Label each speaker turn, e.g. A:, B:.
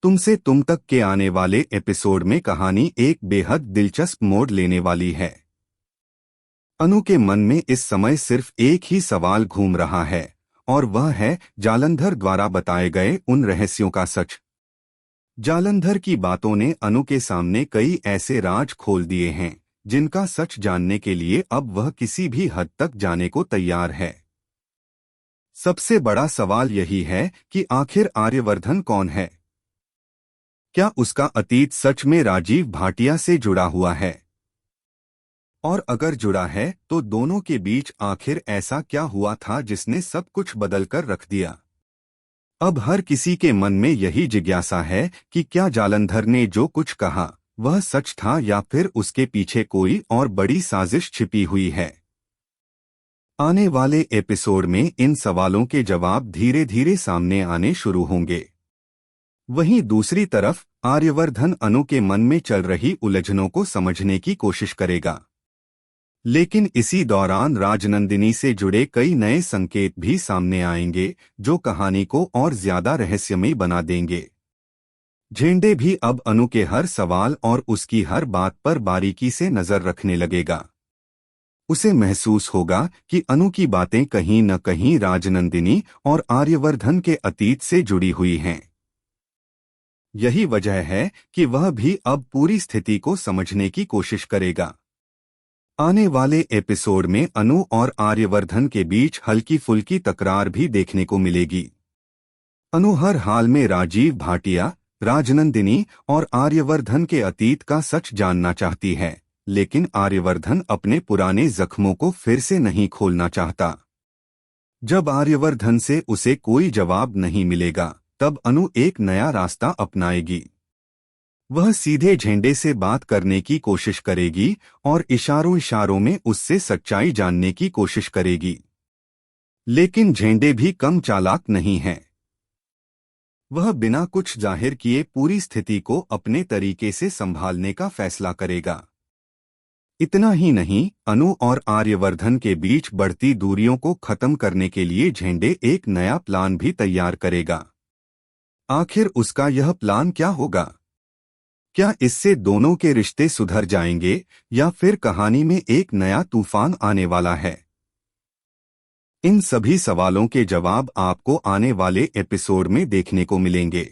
A: तुमसे तुम तक के आने वाले एपिसोड में कहानी एक बेहद दिलचस्प मोड़ लेने वाली है। अनु के मन में इस समय सिर्फ एक ही सवाल घूम रहा है और वह है जालंधर द्वारा बताए गए उन रहस्यों का सच। जालंधर की बातों ने अनु के सामने कई ऐसे राज खोल दिए हैं जिनका सच जानने के लिए अब वह किसी भी हद तक जाने को तैयार है। सबसे बड़ा सवाल यही है कि आखिर आर्यवर्धन कौन है? क्या उसका अतीत सच में राजीव भाटिया से जुड़ा हुआ है? और अगर जुड़ा है तो दोनों के बीच आखिर ऐसा क्या हुआ था जिसने सब कुछ बदलकर रख दिया? अब हर किसी के मन में यही जिज्ञासा है कि क्या जालंधर ने जो कुछ कहा वह सच था या फिर उसके पीछे कोई और बड़ी साजिश छिपी हुई है। आने वाले एपिसोड में इन सवालों के जवाब धीरे धीरे सामने आने शुरू होंगे। वहीं दूसरी तरफ आर्यवर्धन अनु के मन में चल रही उलझनों को समझने की कोशिश करेगा, लेकिन इसी दौरान राजनंदिनी से जुड़े कई नए संकेत भी सामने आएंगे जो कहानी को और ज्यादा रहस्यमयी बना देंगे। झेंडे भी अब अनु के हर सवाल और उसकी हर बात पर बारीकी से नजर रखने लगेगा। उसे महसूस होगा कि अनु की बातें कहीं न कहीं राजनंदिनी और आर्यवर्धन के अतीत से जुड़ी हुई हैं। यही वजह है कि वह भी अब पूरी स्थिति को समझने की कोशिश करेगा। आने वाले एपिसोड में अनु और आर्यवर्धन के बीच हल्की फुल्की तकरार भी देखने को मिलेगी। अनु हर हाल में राजीव भाटिया, राजनंदिनी और आर्यवर्धन के अतीत का सच जानना चाहती है, लेकिन आर्यवर्धन अपने पुराने जख्मों को फिर से नहीं खोलना चाहता। जब आर्यवर्धन से उसे कोई जवाब नहीं मिलेगा तब अनु एक नया रास्ता अपनाएगी। वह सीधे झेंडे से बात करने की कोशिश करेगी और इशारों इशारों में उससे सच्चाई जानने की कोशिश करेगी। लेकिन झेंडे भी कम चालाक नहीं है। वह बिना कुछ जाहिर किए पूरी स्थिति को अपने तरीके से संभालने का फैसला करेगा। इतना ही नहीं, अनु और आर्यवर्धन के बीच बढ़ती दूरियों को खत्म करने के लिए झेंडे एक नया प्लान भी तैयार करेगा। आखिर उसका यह प्लान क्या होगा? क्या इससे दोनों के रिश्ते सुधर जाएंगे या फिर कहानी में एक नया तूफान आने वाला है? इन सभी सवालों के जवाब आपको आने वाले एपिसोड में देखने को मिलेंगे।